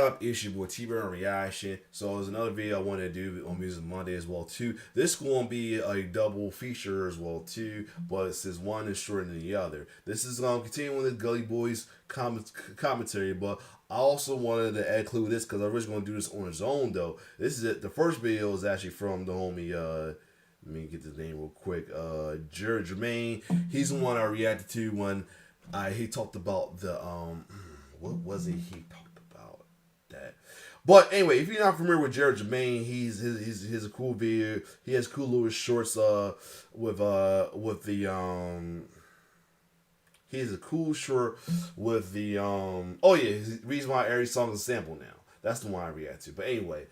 up? It's your boy T-Burn Reaction. So there's another video I want to do on Music Monday as well too. This going to be a double feature as well too, but since one is shorter than the other. This is continuing with the Gulley Boys commentary, but I also wanted to include this because I was going to do this on his own though. This is it. The first video is actually from the homie. Let me get the name real quick. Jermaine. He's the one I reacted to when he talked about the what was it he talked about that. But anyway, if you're not familiar with Jermaine, he's a cool video. He has cool little shorts with the he has a cool short with the oh yeah, the reason why every song is a sample now. That's the one I react to. But anyway,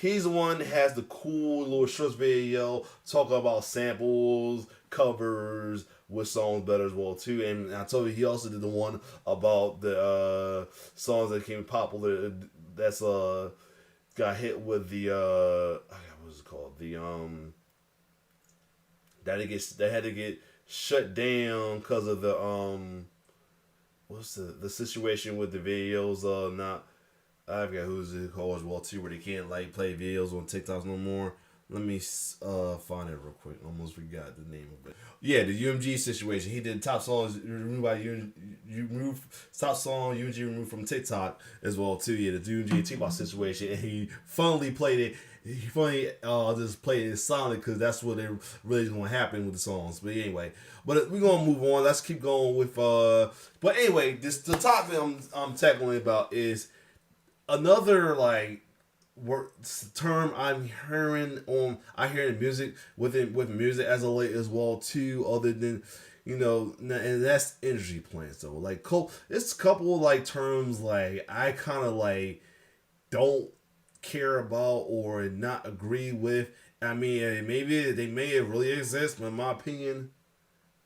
he's the one that has the cool little shorts video talking about samples, covers, with songs better as well too. And I told you he also did the one about the songs that became popular that's got hit with the what was it called? The that had to get shut down because of the what's the situation with the videos not I forgot who's it called as well too, where they can't like play videos on TikToks no more. Let me find it real quick. Almost forgot the name of it. Yeah, the UMG situation. He did top songs removed by top song UMG removed from TikTok as well too. Yeah, the UMG TikTok situation, and he finally played it. He finally just played it silent because that's what it really is going to happen with the songs. But anyway, but we're gonna move on. Let's keep going with But anyway, the topic I'm tackling about is another like term I'm hearing on I hear in music with music as a late as well too, other than and that's industry plans though. Like it's a couple of like terms like I kind of like don't care about or not agree with. I mean, maybe they may really exist, but in my opinion,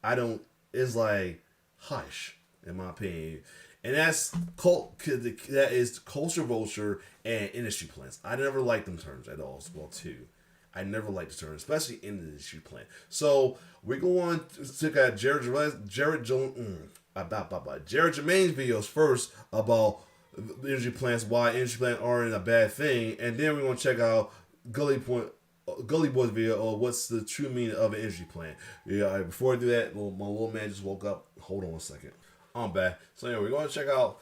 I don't. It's like hush in my opinion. And that's that is culture vulture and industry plans. I never liked them terms at all as well too. I never liked the term, especially in the industry plan. So we're going to check out Jared Jermaine's videos first about industry plans, why industry plans aren't a bad thing, and then we're going to check out Gulley Boy's video on what's the true meaning of an industry plan. Yeah, before I do that, my little man just woke up. Hold on a second. I'm back. So anyway, we're going to check out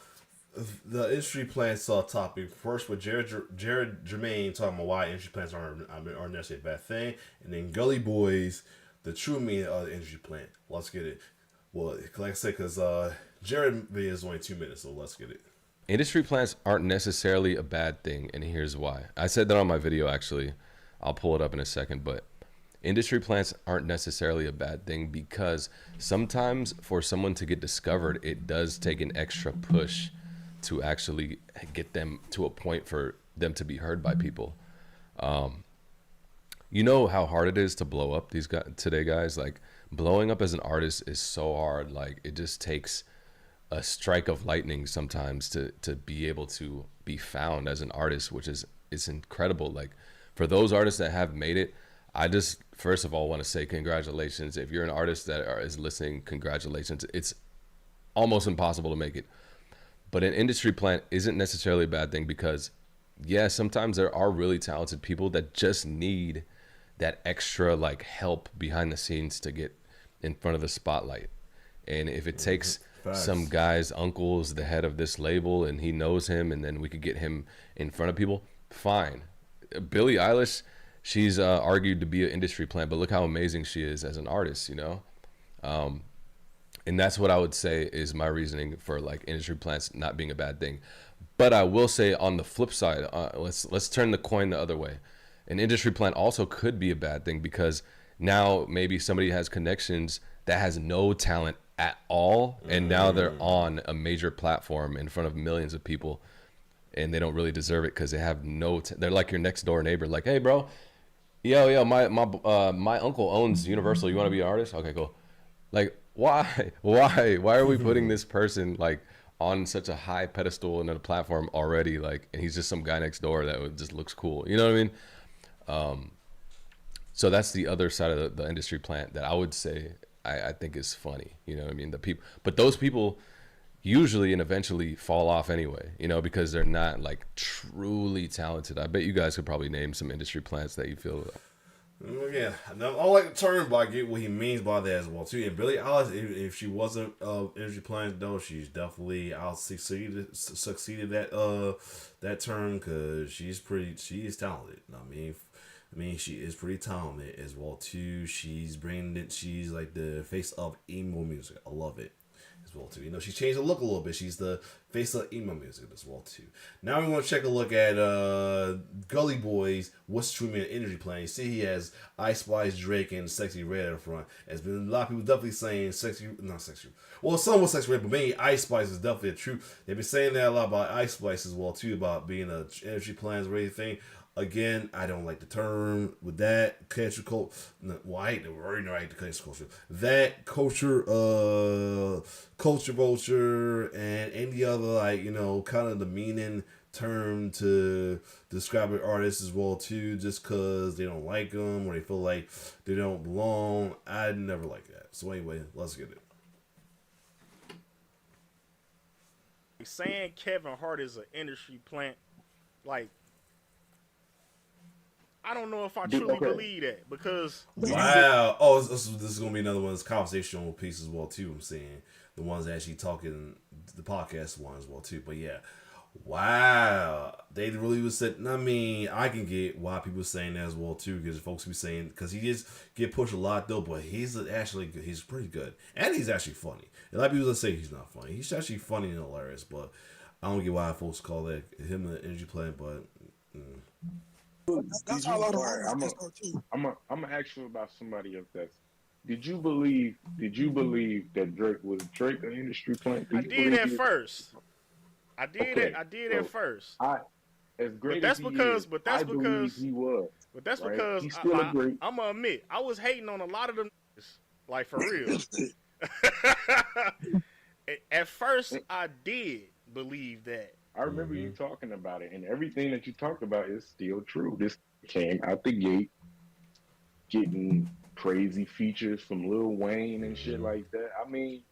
the industry plans topic first with Jared Jermaine talking about why industry plans aren't necessarily a bad thing, and then Gulley Boys, the true meaning of the industry plan. Let's get it. Well, like I said, because Jared video is only 2 minutes, so let's get it. Industry plans aren't necessarily a bad thing, and here's why. I said that on my video, actually. I'll pull it up in a second, but industry plans aren't necessarily a bad thing because sometimes for someone to get discovered, it does take an extra push to actually get them to a point for them to be heard by people. You know how hard it is to blow up these guys today, guys? Like, blowing up as an artist is so hard. Like, it just takes a strike of lightning sometimes to be able to be found as an artist, which is incredible. Like, for those artists that have made it, I just first of all want to say congratulations. If you're an artist that is listening, congratulations. It's almost impossible to make it. But an industry plan isn't necessarily a bad thing because, yeah, sometimes there are really talented people that just need that extra like help behind the scenes to get in front of the spotlight. And if it takes some guy's uncle is the head of this label and he knows him and then we could get him in front of people, fine. Billie Eilish, she's argued to be an industry plant, but look how amazing she is as an artist, and that's what I would say is my reasoning for like industry plants not being a bad thing. But I will say on the flip side, let's turn the coin the other way. An industry plant also could be a bad thing because now maybe somebody has connections that has no talent at all, and now they're on a major platform in front of millions of people, and they don't really deserve it because they have they're like your next door neighbor, like, hey bro, yo, my uncle owns Universal. You want to be an artist? Okay, cool. Like, why are we putting this person like on such a high pedestal and a platform already? Like, and he's just some guy next door that just looks cool. You know what I mean? So that's the other side of the industry plant that I would say I think is funny. You know what I mean? The people, but those people, usually and eventually fall off anyway, you know, because they're not like truly talented. I bet you guys could probably name some industry plants that you feel. Yeah, now, I don't like the term, but I get what he means by that as well too. And Billie Eilish, if she wasn't energy plant though, she's definitely out succeeded that term because she is talented. I mean, she is pretty talented as well too. She's bringing it. She's like the face of emo music. I love it as well too. You know, she changed the look a little bit. She's the face of emo music as well too. Now we want to take a look at Gulley Boys. What's True Man Energy playing? You see, he has Ice Spice, Drake, and Sexy Red up front. There's been a lot of people definitely saying not sexy. Well, some was Sexy Red, but mainly Ice Spice is definitely a true. They've been saying that a lot about Ice Spice as well too, about being a energy plans or anything. Again, I don't like the term with that culture. Well, I already know I hate the culture. That culture vulture, and any other like kind of demeaning term to describe an artist as well too, just because they don't like them or they feel like they don't belong. I never like that. So anyway, let's get it. Saying Kevin Hart is an industry plant, like I don't know if I truly believe that because wow. Oh, this is gonna be another one of those conversational pieces as well too. I'm saying the ones actually talking the podcast one as well too. But yeah, wow, they really was said. I mean, I can get why people are saying that as well too because folks be saying because he just get pushed a lot though, but he's actually good. He's pretty good and he's actually funny. A lot of people say he's not funny. He's actually funny and hilarious, but I don't get why folks call that him an energy plant, but. That's how a lot of artists are too. I'm gonna ask you about somebody else. Did you believe that Drake was an industry plant? I did at first. I did at first. As great but that's as he because is, but that's I because he was. But that's right? because He's still great. I'm gonna admit I was hating on a lot of them, like for real. At first, I did believe that. I remember you talking about it, and everything that you talked about is still true. This came out the gate, getting crazy features from Lil Wayne and shit like that. I mean,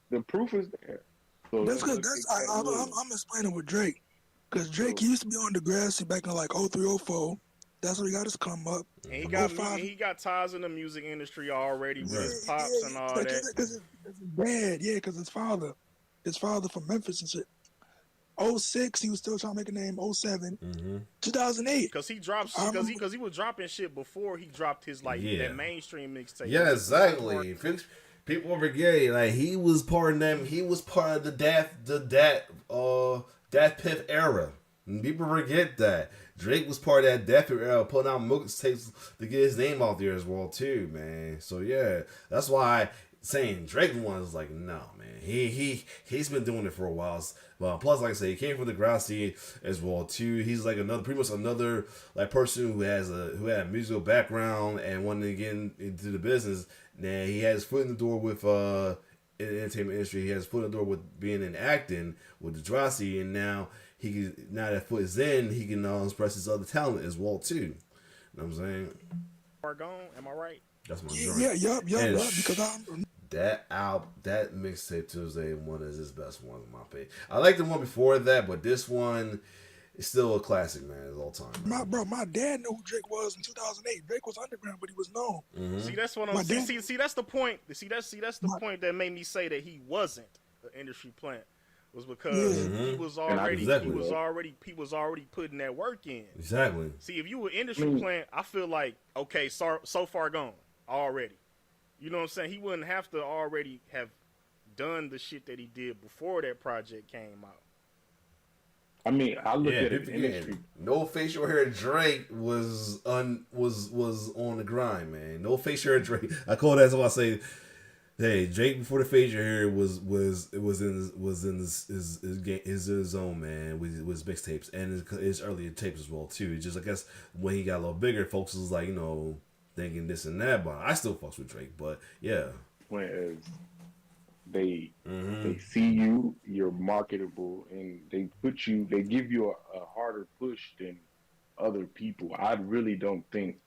the proof is there. So that's good. I'm explaining with Drake, because Drake used to be on Degrassi back in like 03, 04. That's where he got his come up. And he got ties in the music industry already with his pops and all that. Because his dad, because his father from Memphis and shit. 06, he was still trying to make a name. 07, 2008. Because he was dropping shit before he dropped his that mainstream mixtape. Yeah, exactly. People forget like he was part of them. He was part of the Dat Piff era. And people forget that Drake was part of that Dat Piff era, putting out mixtapes to get his name out there as well too, man. So yeah, that's why saying Drake one is like no, man. He's been doing it for a while. Well, plus, like I say, he came from the Degrassi as well too. He's like pretty much another like person who had a musical background and wanted to get into the business. Now he has his foot in the door with in the entertainment industry. He has his foot in the door with being in acting with the Degrassi, and now now that foot is in, he can express his other talent as well too. You know what I'm saying? Far gone, am I right? That's my joint. Yeah. Because that mixtape Tuesday one is his best one in my opinion. I like the one before that, but this one is still a classic, man. It's all time. My dad knew who Drake was in 2008. Drake was underground, but he was known. Mm-hmm. See, that's what I'm saying. See, that's the point. See, that's the point that made me say that he wasn't an industry plant. Was because he was already putting that work in. Exactly. See, if you were industry plant, I feel like okay, so far gone already. You know what I'm saying? He wouldn't have to already have done the shit that he did before that project came out. I mean, I look at it. Industry. No facial hair Drake was on the grind, man. No facial hair Drake. I call that so I say, hey, Drake before the facial hair was in his zone, man, with his mixtapes and his earlier tapes as well too. Just I guess when he got a little bigger, folks was like thinking this and that, but I still fucks with Drake. But yeah, whereas they see you're marketable, and they give you a harder push than other people. I really don't think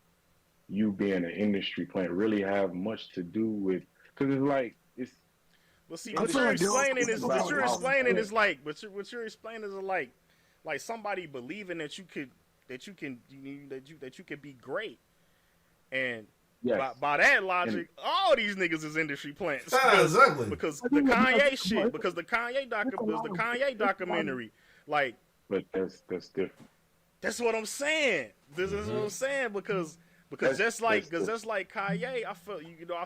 you being an industry plant really have much to do with, because it's like Well, see, I what feel you're like they also explaining think is about what you're how- explaining is like what you're explaining is like somebody believing that you could that you can that you could be great, and Yes. by that logic, all these niggas is industry plants. Ah, exactly. Because I the think that- Kanye shit, because the That's a lot of- Kanye documentary, like But that's different. that's what I'm saying. This is what I'm saying because That's- just like that's just like Kanye, I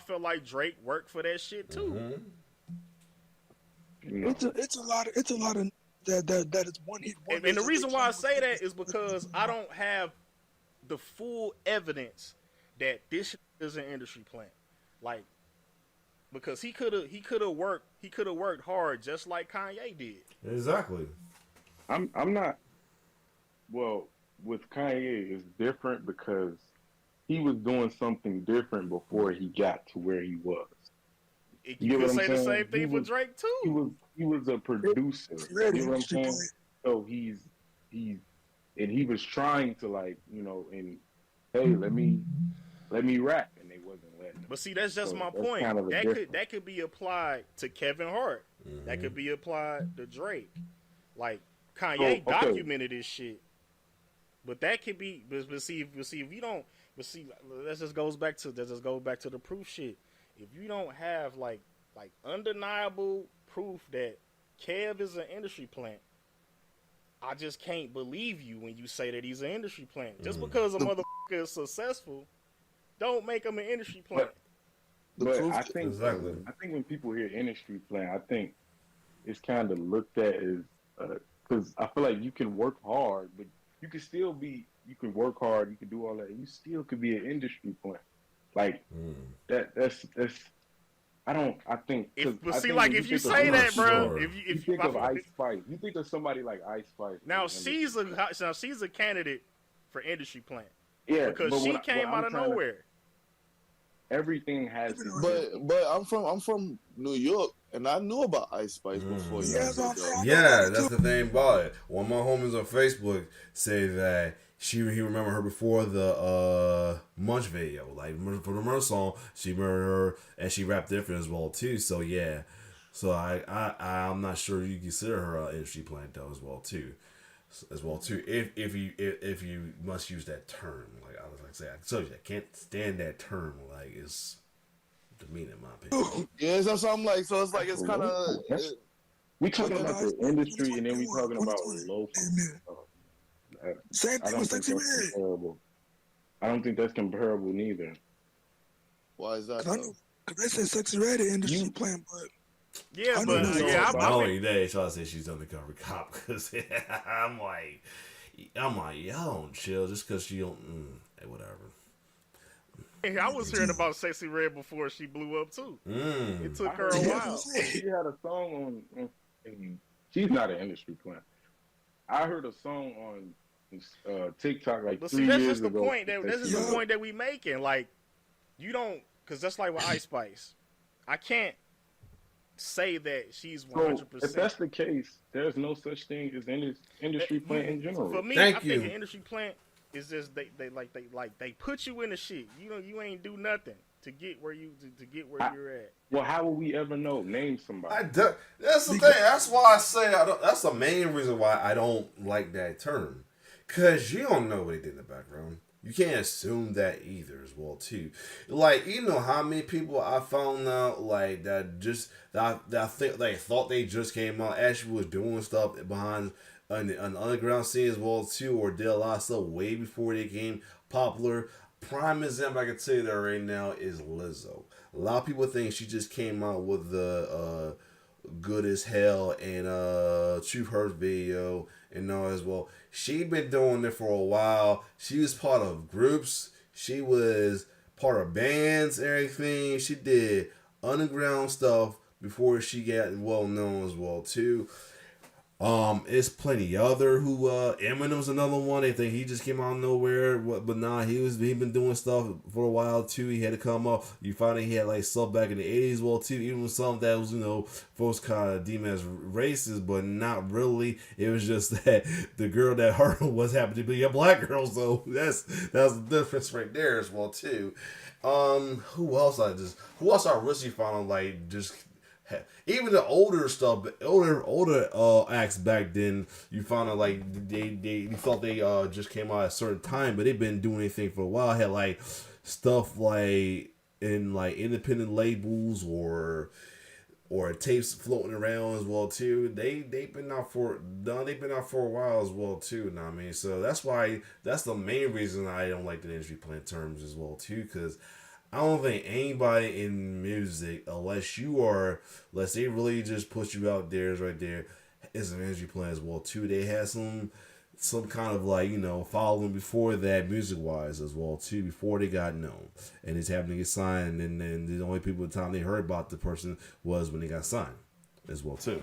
felt like Drake worked for that shit too. You know, It's a lot of that is one hit. And the reason why I say that is because I don't have the full evidence that this shit is an industry plant. Like, because he could have worked hard just like Kanye did. Exactly. I'm not. Well, with Kanye, it's different because he was doing something different before he got to where he was. You You could get what say I'm the saying? same thing He for was- Drake too. He was a producer. You Ready, know what I'm industry saying? plant. So he was trying to, like, you know, and hey, let me rap, and they wasn't letting him. But see, that's just So my that's point. kind of a difference. That could be applied to Kevin Hart. That could be applied to Drake. Like Kanye Oh, okay. documented this shit. But that could be. But see if you don't. But see, that just goes back to the proof shit. If you don't have like undeniable proof that Kev is an industry plant, I just can't believe you when you say that he's an industry plant. Just because a motherfucker is successful, don't make him an industry plant. But proof- I think Exactly. when people hear industry plant, I think it's kind of looked at as because I feel like you can work hard, but you can work hard, you can do all that, and you still could be an industry plant. Like that's I think. If you say I'm that, not bro, sure. You if think of Ice Spice, you think of somebody like Ice Spice. now she's a candidate for industry plant yeah, because but she what came I'm out of trying to- nowhere. Everything has. But I'm from New York, and I knew about Ice Spice before. Mm. you Yeah, did so I'm that. saying- Yeah, that's the thing about it. One of my homies on Facebook say that he remembered her before the Munch video. Like for the Munch song, she remembered her and she rapped different as well too. So yeah. So I'm not sure you consider her an industry plant though as well too. If you must use that term. Like I was like say, I told you I can't stand that term. Like it's demeaning in my opinion. Yeah, that's what I'm like. So it's like it's kind of. We talking about the industry, and then we 2021, talking about 2020. local. Amen. I Same thing don't with think Sexy that's Red. comparable. I don't think that's comparable neither. Why is that? Cause I Though? know, cause they said Sexy Red is industry plant, but Yeah, I but know so yeah, about- Not I only that, they try to say she's undercover cop because I'm like, y'all don't chill just because she don't. Whatever. I was hearing about Sexy Red before she blew up too. It took I her a heard- while. She had a song on. She's not an industry plant. I heard a song on TikTok like But 3 see, that's years just the ago. point. This is the Yeah. point that we making. Like, you don't, because that's like with Ice Spice. I can't say that she's So 100%. if that's the case, there's no such thing as industry plant in general. For me, Thank I think you. an industry plant is just they put you in the shit. You ain't do nothing to get where you're at. Well, how will we ever know? Name somebody. That's the thing. That's why I say that's the main reason why I don't like that term, cause you don't know what he did in the background. You can't assume that either as well too. Like you know how many people I found out like that I think they thought they just came out actually was doing stuff behind an underground scene as well too, or did a lot of stuff way before they became popular. Prime example I can tell you that right now is Lizzo. A lot of people think she just came out with the Good as Hell and Truth Hurts video and all as well. She been doing it for a while. She was part of groups. She was part of bands and everything. She did underground stuff before she got well known as well too. It's plenty other who Eminem's another one. They think he just came out of nowhere, but nah, he been doing stuff for a while too. He had to come up. You find he had like stuff back in the 80s, well too. Even some that was folks kind of deemed as racist, but not really. It was just that the girl that hurt him was happened to be a black girl, so that's the difference right there as well too. Who else I really found like just even the older stuff, older acts back then, you found out like you thought they just came out at a certain time, but they've been doing anything for a while. Had like stuff like in like independent labels or tapes floating around as well too. They've been out for a while as well too. You know what I mean? So that's the main reason I don't like the industry playing terms as well too, because I don't think anybody in music, unless they really just put you out there, is right there, is an industry playing as well too. They had some kind of like, following before that, music wise as well too, before they got known, and it's happening to get signed, and then the only people at the time they heard about the person was when they got signed as well too.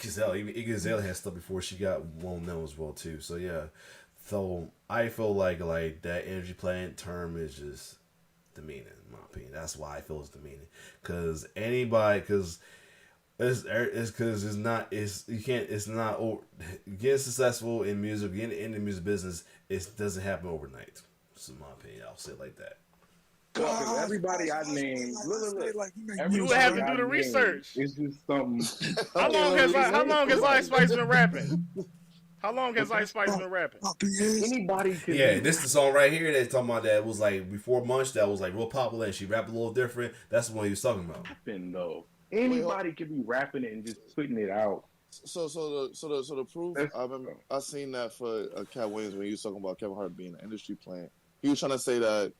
Gazelle, even Gazelle had stuff before she got well known as well too. So yeah, so I feel like that energy playing term is just demeaning in my opinion. That's why I feel it's demeaning, because it's not getting successful in music, getting in the music business, it doesn't happen overnight. So in my opinion, I'll say it like that. Well, everybody I named, look. You would have to do the research. It's just something. How long has Ice Spice been rapping? How long has Ice Spice been rapping? About 3 years. Anybody can. Yeah, this is the song right here that's talking about that was like before Munch, that was like real popular, and she rapped a little different. That's the one he was talking about. Though anybody can be rapping it and just putting it out. So the proof. I remember I seen that for Cat Williams when he was talking about Kevin Hart being an industry plant. He was trying to say that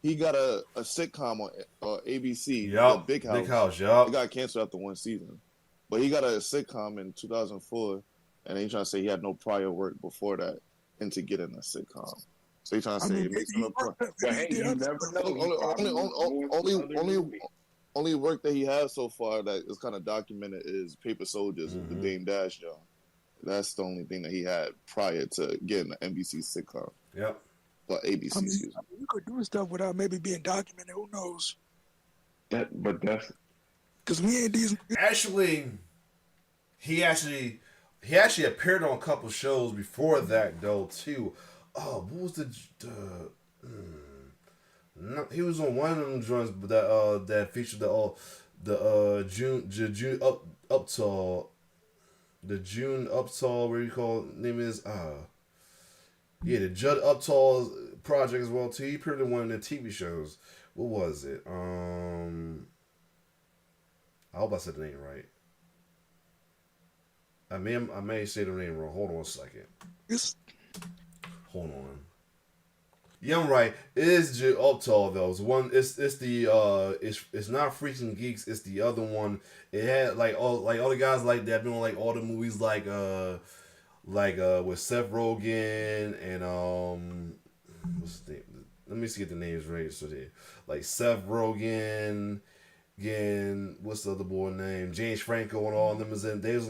he got a sitcom on ABC, Yup, Big House. Big House, yup. It got canceled after one season, but he got a sitcom in 2004, and he's trying to say he had no prior work before that into getting a sitcom. So he's trying to say it makes him a pro. But hey, you never know. Only work that he has so far that is kind of documented is Paper Soldiers, the Dame Dash job. That's the only thing that he had prior to getting an NBC sitcom. Yep. Or ABC, excuse me. You could do stuff without maybe being documented. Who knows? But that's because we ain't these. Actually, he actually appeared on a couple shows before that though too. Oh, what was no, he was on one of them joints that featured June Uptall, the June Uptall, where you call name is the Judd Uptall project as well too. He appeared in one of the TV shows. What was it? I hope I said the name right. I may say the name wrong. Hold on a second. Hold on. Yeah, I'm right. It is Judd Uptall though. It's one. It's not Freaks and Geeks. It's the other one. It had like all the guys like that been on like all the movies like with Seth Rogen and what's his name? Let me see get the names right. So they like Seth Rogen, again, what's the other boy name? James Franco and all of them they was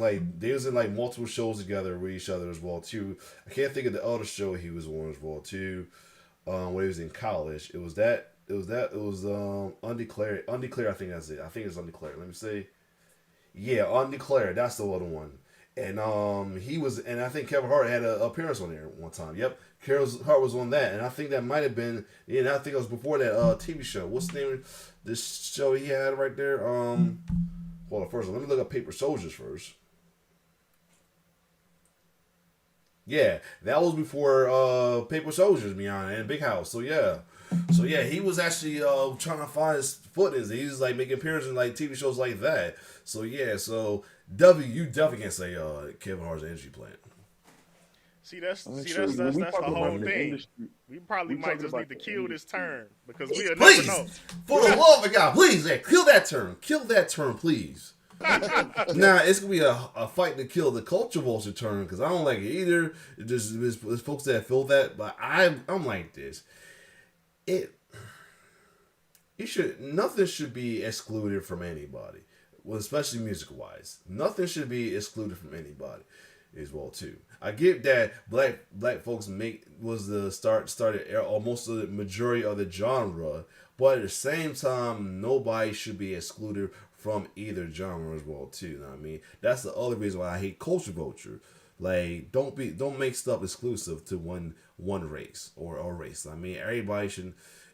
in like multiple shows together with each other as well too. I can't think of the other show he was on as well too. When he was in college, it was Undeclared. Undeclared, I think that's it. I think it's Undeclared. Let me see. Yeah, Undeclared. That's the other one. And he was, and I think Kevin Hart had an appearance on there one time. Yep, Kevin Hart was on that, and I think that might have been. Yeah, I think it was before that TV show. What's the name of this show he had right there? Hold on, first let me look up Paper Soldiers first. Yeah, that was before Paper Soldiers, Miana, and Big House. So yeah, he was actually trying to find his footings. He was like making appearances in like TV shows like that. So yeah, you definitely can't say Kevin Hart's an energy plant. See, that's the whole thing. We probably might just need to kill this term because we'll never know. For the love of God, please, kill that term. Kill that term, please. Nah, it's gonna be a fight to kill the culture vulture term because I don't like it either. There's folks that feel that, but I'm like this. Nothing should be excluded from anybody. Well, especially music wise, nothing should be excluded from anybody as well too. I get that black folks started almost the majority of the genre, but at the same time, nobody should be excluded from either genre as well too. You know what I mean? That's the other reason why I hate culture vulture. Like, don't make stuff exclusive to one race or race. I mean, everybody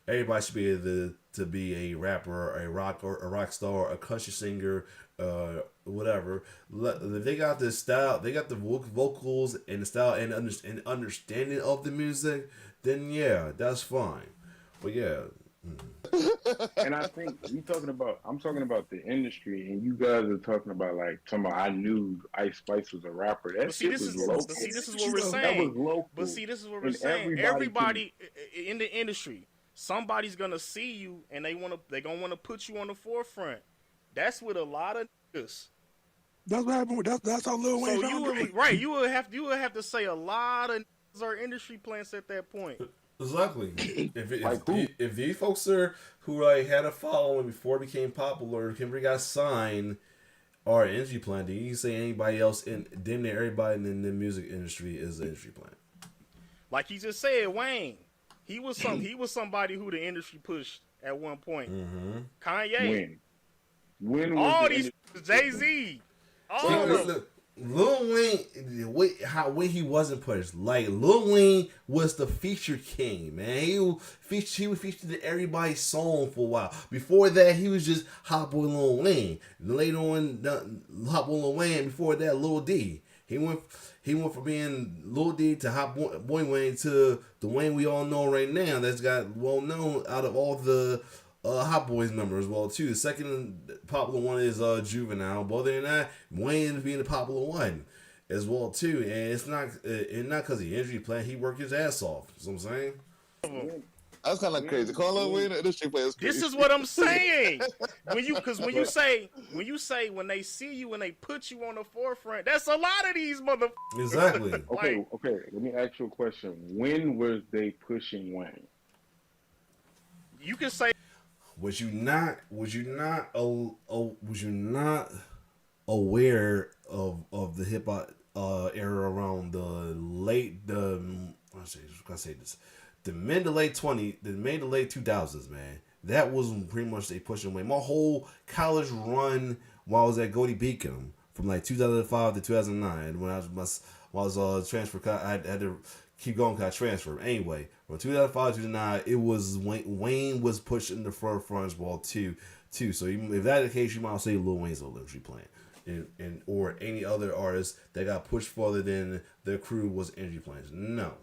everybody should be able to be a rapper, a rock star, a country singer, whatever. If they got the style, they got the vocals and the style and understanding of the music, then yeah, that's fine. But yeah. And I think I'm talking about the industry, and you guys are talking about I knew Ice Spice was a rapper. That shit was local. But see, this is what we're saying. That was local. But see, this is what we're And saying. Everybody in the industry, somebody's gonna see you, and they're gonna want to put you on the forefront. That's what a lot of niggas. That's what happened. That's how Lil Wayne. So you would have to say a lot of niggas are industry plants at that point. Exactly. If these folks are who had a following before it became popular, Kimberly got signed, or an industry plant, then you can say anybody else in damn near everybody in the music industry is an industry plant. Like he just said, Wayne, he was somebody who the industry pushed at one point. Mm-hmm. Kanye, when all these Jay-Z, all of them. Lil Wayne, when he wasn't pushed, like Lil Wayne was the feature king, man. He was featured in everybody's song for a while. Before that, he was just Hot Boy Lil Wayne. Later on, Hot Boy Lil Wayne. Before that, Lil D. He went from being Lil D to Hot Boy Wayne to the Wayne we all know right now. That's got well known out of all the Hot Boys members as well too. The second popular one is Juvenile. But other than that, Wayne being the popular one as well too. And it's not because he injury plan. He worked his ass off. You know what I'm saying? That's kind of crazy. Call Lil Wayne an industry player is crazy. This is what I'm saying. When you say when they see you and they put you on the forefront, that's a lot of these motherfuckers. Exactly. Okay. Let me ask you a question. When was they pushing Wayne? You can say. Was you not aware of the hip hop era around the mid to late 2000s, man? That was pretty much they pushing away. My whole college run while I was at Gulley Beacon from like 2005 to 2009 when I was transferred. I had to keep going because I transferred. Anyway, from 2005 to 2009, it was Wayne was pushing the front as well too. So if that's the case, you might say Lil Wayne's a industry plant, and or any other artist that got pushed further than their crew was industry plants. No,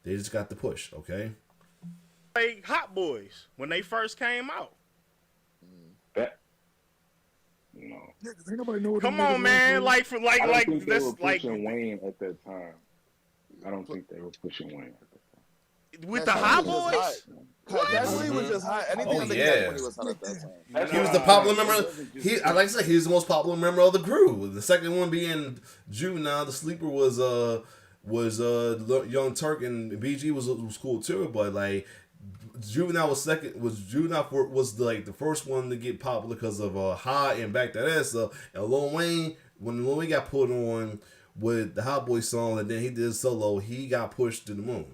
they just got the push. Okay. Like Hot Boys when they first came out. No. Yeah, ain't nobody know what Come on, man! I don't think they were pushing Wayne at that time. I don't think they were pushing Wayne at that time. With the Hot Boys. Cash was just high. Anything was hot at that time. He was the popular member. I like to say he was the most popular member of the crew. The second one being Juvenile. The sleeper was Young Turk, and BG was cool too. But like Juvenile was second. Was the first one to get popular because of High and Back That Ass Up. And Lil Wayne, when Lil Wayne got put on with the Hot Boy song, and then he did solo, he got pushed to the moon.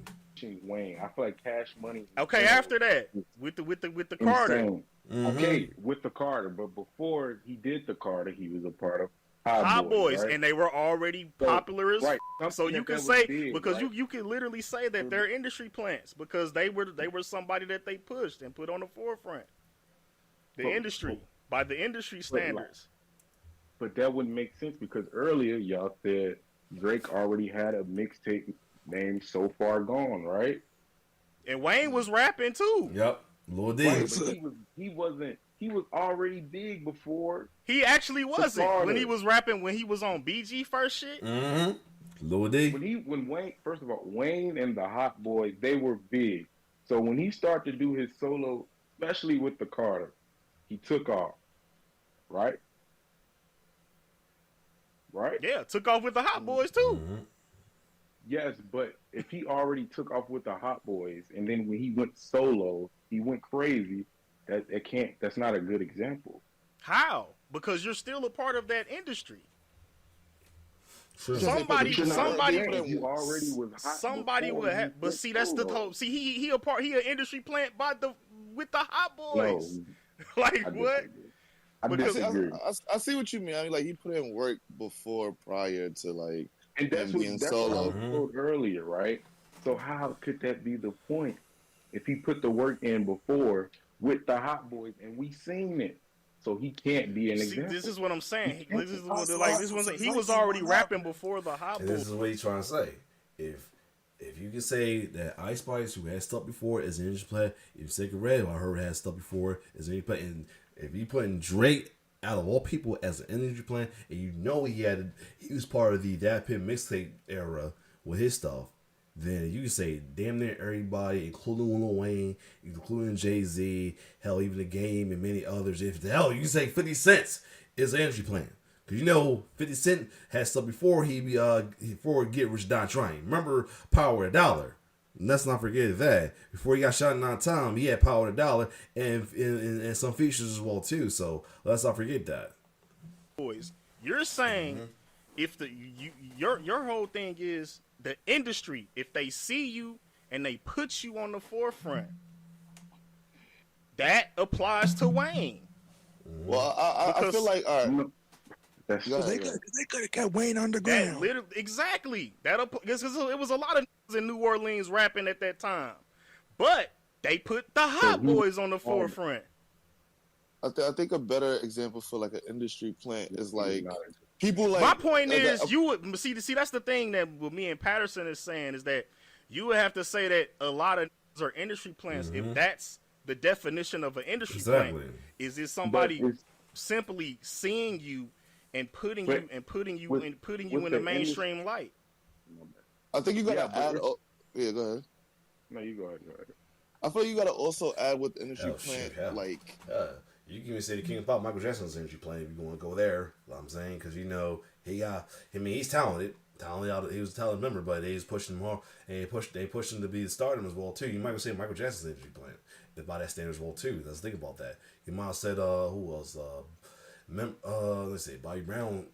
Wayne, I feel like Cash Money. Okay, after that, with the Carter. Mm-hmm. Okay, with the Carter, but before he did the Carter, he was a part of Hot Boys, right? and they were already popular as right. So you can say because you can literally say that they're industry plants because they were somebody that they pushed and put on the forefront. Industry by the industry standards. But that wouldn't make sense because earlier y'all said Drake already had a mixtape named So Far Gone, right? And Wayne was rapping too. Yep, Lil D. Right, but he wasn't. He was already big before. He actually wasn't when he was rapping when he was on BG first shit. Mm-hmm. Lil D. When Wayne, first of all, Wayne and the Hot Boys, they were big. So when he started to do his solo, especially with the Carter, he took off, right? Right? Yeah, took off with the Hot Boys too. Mm-hmm. Yes, but if he already took off with the Hot Boys, and then when he went solo, he went crazy. That's not a good example. How? Because you're still a part of that industry. Sure. Somebody you already was hot. Somebody would have, but see, that's the whole. See, he an industry plant with the Hot Boys. No, like I what? disagree. I see what you mean. I mean, like he put in work prior to like and that's being what solo. I told earlier, right? So how could that be the point? if he put the work in before with the Hot Boys, and we seen it. So he can't be an See, example. this is what I'm saying. This is what, So, like this was he was already rapping before the Hot And Boys. this is what he's trying to say. If you can say that Ice Spice, who had stuff before, is an industry player, if Sacred Red, who I heard had stuff before, is an industry player, and if you putting Drake out of all people as an industry player, and you know he was part of the Dat Pit mixtape era with his stuff, then you can say damn near everybody, including Lil Wayne, including Jay-Z, hell, even The Game and many others. If the hell, you can say 50 Cent is an industry player. Cause you know 50 Cent had stuff before before Get Rich Die Trying. Remember Power of the Dollar? Let's not forget that. Before he got shot in on time, he had Power of the Dollar and some features as well too. So let's not forget that. Boys, you're saying if your whole thing is the industry, if they see you and they put you on the forefront, that applies to Wayne. Well, I feel like all right. That's They could have kept Wayne underground. Exactly. Because it was a lot of niggas in New Orleans rapping at that time, but they put the Hot Boys on the forefront. I think a better example for like an industry plant is like people like. My point is, you would see. That's the thing that what me and Patterson is saying is that you would have to say that a lot of niggas are industry plants if that's the definition of an industry plant. Is it somebody simply seeing you and putting you in the mainstream light? I think you gotta add. Yeah, go ahead. No, you go ahead. I feel you gotta also add with the industry plant, like. You can even say the King of Pop, Michael Jackson's energy playing if you want to go there. You know what I'm saying, because you know he's talented. He was a talented member, but they just pushed him more, and they pushed him to be the stardom as well too. You might say Michael Jackson's energy playing by that standard as well too. Let's think about that. You might have said who else? Let's say Bobby Brown.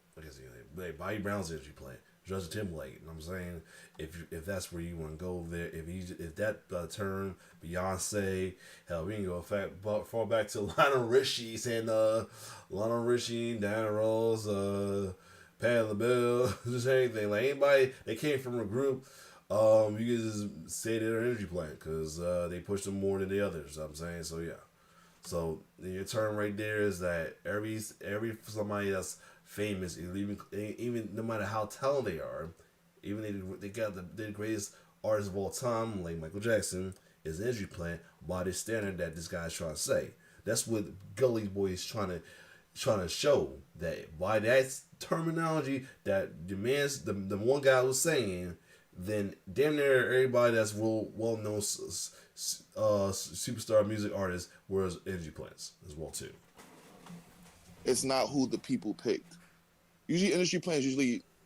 Bobby Brown's energy playing. Justin Timberlake. You know what I'm saying, if that's where you want to go there, if that term, Beyonce, hell, we can go far back to Lionel Richie saying Lionel Richie, Diana Ross, Patti LaBelle, just anything like anybody that came from a group. You can just say they're energy plant because they push them more than the others. You know what I'm saying, so yeah. So your term right there is that every somebody that's famous, even no matter how talented they are, even they got the greatest artist of all time, like Michael Jackson, is an energy plant by the standard that this guy's trying to say. That's what Gulley Boy is trying to show, that by that terminology that demands the one guy was saying, then damn near everybody that's well known superstar music artists were energy plants as well too. It's not who the people picked. Usually, industry plans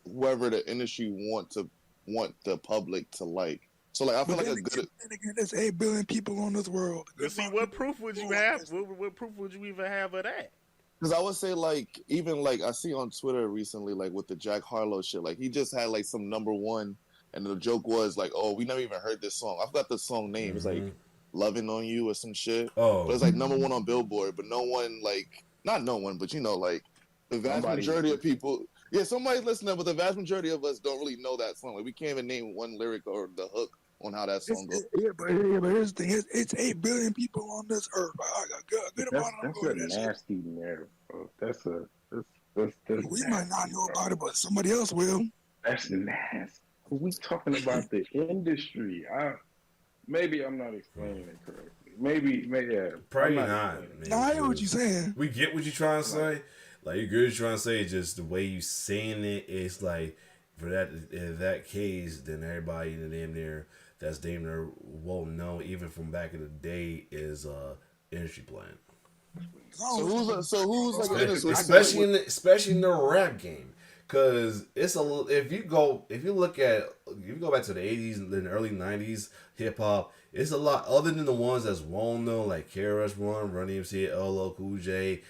whoever the industry want the public to like. So, like, I feel like a good. There's 8 billion people on this world. But see, what proof would you have? What proof would you even have of that? Because I would say, like, even like I see on Twitter recently, like with the Jack Harlow shit, like he just had like some number one, and the joke was like, "Oh, we never even heard this song." I forgot the song name. It's like "Loving on You" or some shit. Oh, but it's like number one on Billboard, but no one like. Not no one, but you know, like the vast majority of people. Yeah, somebody's listening, but the vast majority of us don't really know that song. Like we can't even name one lyric or the hook on how that song goes. Yeah, but here's the thing: it's 8 billion people on this earth. I got good amount of That's a nasty narrative, bro. That's we might not know about it, but somebody else will. That's nasty. We talking about the industry. Maybe I'm not explaining it correctly. Maybe, yeah. Probably not. No, I know what you're saying. We get what you're trying to say. Like, you get what you're trying to say, just the way you saying it, it's like, for that, in that case, then everybody in the damn near, that's damn near well known, even from back in the day, is industry plant. So who's like an industry? Especially in the rap game. Cause if you go back to the 80s and the early 90s hip hop, it's a lot other than the ones that's well known like KRS One, Run DMC, LL Cool J,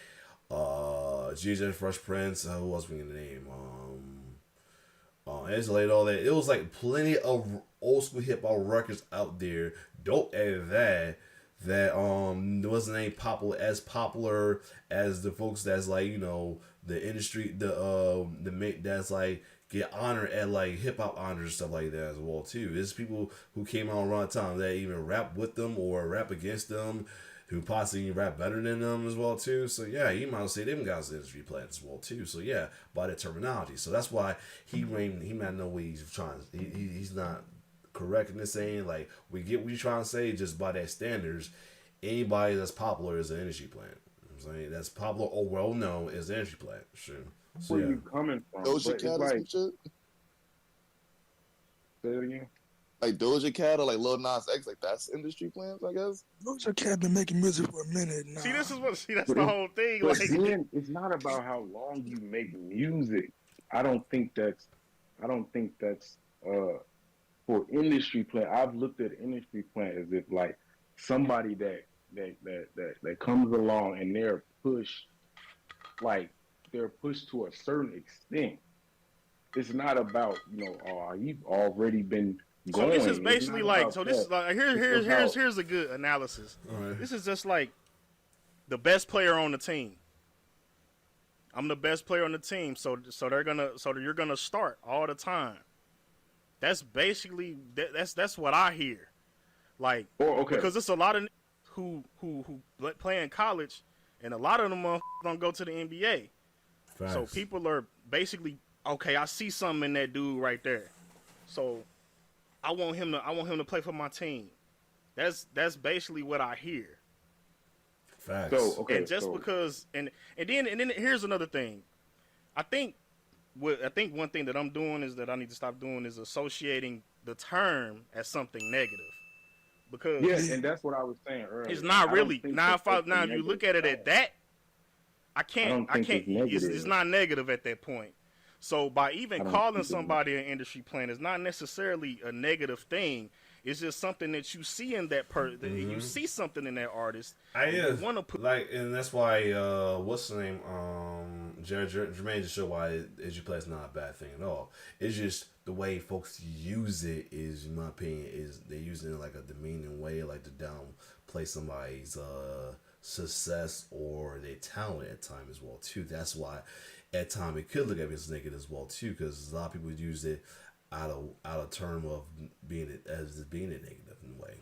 GJ Fresh Prince, who else we gonna name? Isolate, all that. It was like plenty of old school hip hop records out there. Don't add that wasn't any popular as the folks that's like, you know, the industry, the mate that's like get honored at like hip hop honors and stuff like that as well too. There's people who came out around the time that even rap with them or rap against them, who possibly rap better than them as well too. So yeah, you might say them guys industry plants as well too. So yeah, by that terminology. So that's why he might know what he's trying. He's not correct in this saying. Like we get what you're trying to say just by that standards. Anybody that's popular is an industry plant. You know what I'm saying that's popular or well known is an industry plant. Sure. So, Where yeah. you coming from? Doja But Cat it's or like, some shit? say it again. Like Doja Cat or like Lil Nas X, like that's industry plans, I guess. Doja Cat been making music for a minute now. See, that's But the whole thing. But Like, then it's not about how long you make music. I don't think that's for industry plant. I've looked at industry plant as if like somebody that comes along and they're pushed to a certain extent. It's not about, oh, you've already been so going. this is It's basically not like, about so this is that. like It's about- here's a good analysis. All right. This is just like the best player on the team. I'm the best player on the team, so you're gonna start all the time. That's basically that's what I hear. Like, okay. because it's a lot of who play in college, and a lot of them don't go to the NBA. Facts. So people are basically, okay, I see something in that dude right there, so I want him to play for my team. That's basically what I hear. Facts. So okay, And just because and then here's another thing. I think one thing that I'm doing is that I need to stop doing is associating the term as something negative. Because yeah, and that's what I was saying earlier. it's not I don't really. think Now that's if you look at it at that, I can't. think it's negative. It's not negative at that point. So by I even don't calling think it's somebody an industry plant is not necessarily a negative thing. It's just something that you see in that person. You see something in that artist. I want to put like, and that's why what's the name? Jermaine just showed why industry play is not a bad thing at all. It's just the way folks use it is, in my opinion, is they use it in like a demeaning way, like to downplay somebody's success or their talent at times as well too. That's why at times it could look at it as negative as well too, because a lot of people use it out of term of being a negative in a way.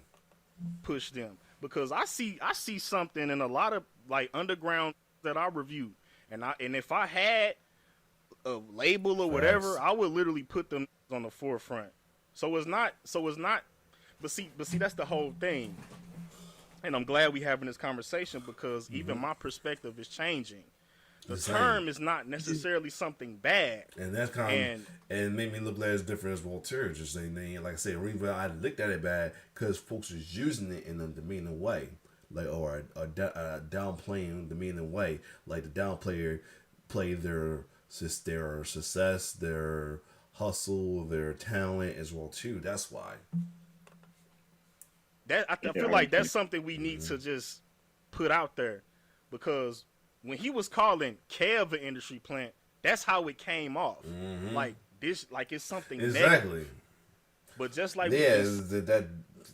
push them, because I see something in a lot of like underground that I review, and if I had a label or whatever, Facts. I would literally put them on the forefront. So it's not. But see, that's the whole thing. And I'm glad we having this conversation because even my perspective is changing. The Same. term is not necessarily something bad. And that's kind of, and it made me look like it's different as well too. Just saying, like I said, I looked at it bad because folks was using it in a demeaning way, like or a downplaying demeaning way, like the downplayer play their success, their hustle, their talent as well too. That's why. I feel like that's something we need to just put out there, because when he was calling Kev an industry plant, that's how it came off. Like this, like it's something Exactly. negative. But just like Yeah,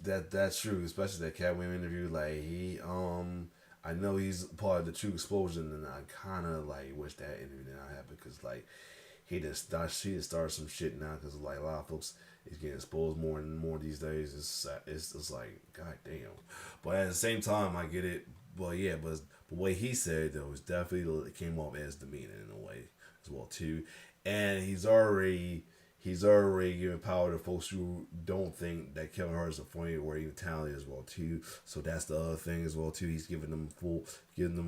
that's true. Especially that Cat Williams interview. Like he, I know he's part of the True Explosion, and I kind of like wish that interview did not happen because like he just started some shit now because like a lot of folks is getting exposed more and more these days. It's like god damn. But at the same time, I get it. But yeah, but the way he said it, though, was definitely it came off as demeaning in a way as well too, and he's already giving power to folks who don't think that Kevin Hart is a funny or even talented as well too. So that's the other thing as well too. He's giving them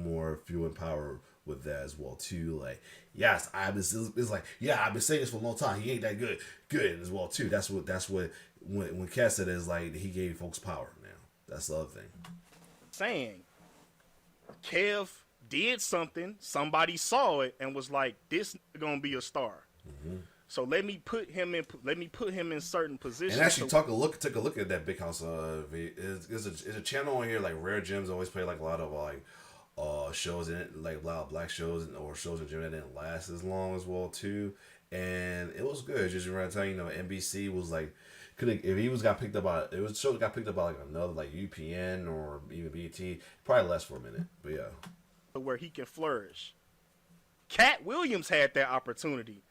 more fuel and power with that as well too. Like yes, I've been saying this for a long time. He ain't that good as well too. That's what when Cat said it, is like he gave folks power now. That's the other thing. saying, Kev did something, somebody saw it and was like, this gonna be a star. So let me put him in certain positions. And actually, took a look at that Big House. It's a channel on here like Rare Gems always play like a lot of like shows in it, like a lot of black shows or shows in general that didn't last as long as well too. And it was good. Just around time, NBC was like, if he got picked up by like another like UPN or even BT, probably less for a minute. But yeah, where he can flourish. Cat Williams had that opportunity,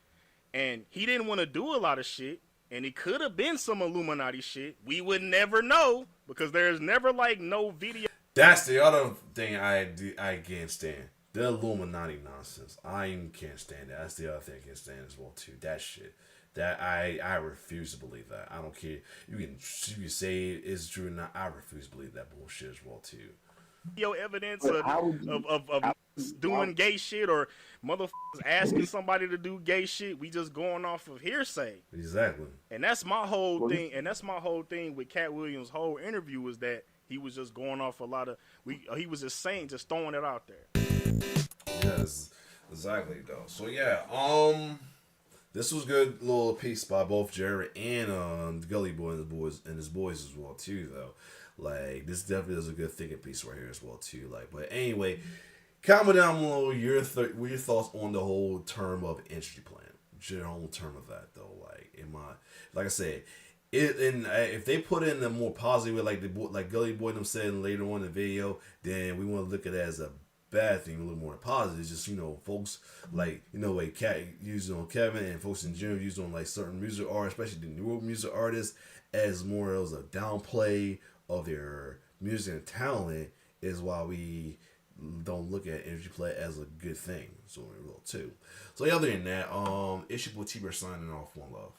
and he didn't want to do a lot of shit. And it could have been some Illuminati shit. We would never know because there's never like no video. That's the other thing I can't stand. The Illuminati nonsense. I can't stand that. That's the other thing I can't stand as well too. That shit. That I refuse to believe that. I don't care. You can say it's true or not. I refuse to believe that bullshit as well too. Video evidence of doing gay shit or motherfuckers asking somebody to do gay shit. We just going off of hearsay. Exactly. And that's my whole thing. And that's my whole thing with Cat Williams' whole interview was that he was just going off a lot of he was just saying, just throwing it out there. Yes, exactly though. So yeah, this was good little piece by both Jared and Gulley Boy and his boys as well too though. Like this definitely is a good thinking piece right here as well too. Like, but anyway, comment down below your thoughts on the whole term of energy plan. Your whole term of that though. Like I said, if they put in a more positive way, like Gulley Boy them said later on in the video, then we want to look at it as a bad thing, a little more positive. It's just, folks like, like Cat using on Kevin and folks in general using on like certain music artists, especially the newer music artists, as more as a downplay of their music and talent is why we don't look at energy play as a good thing. So we will too. So other than that, it's your boy T-Bear signing off. One love.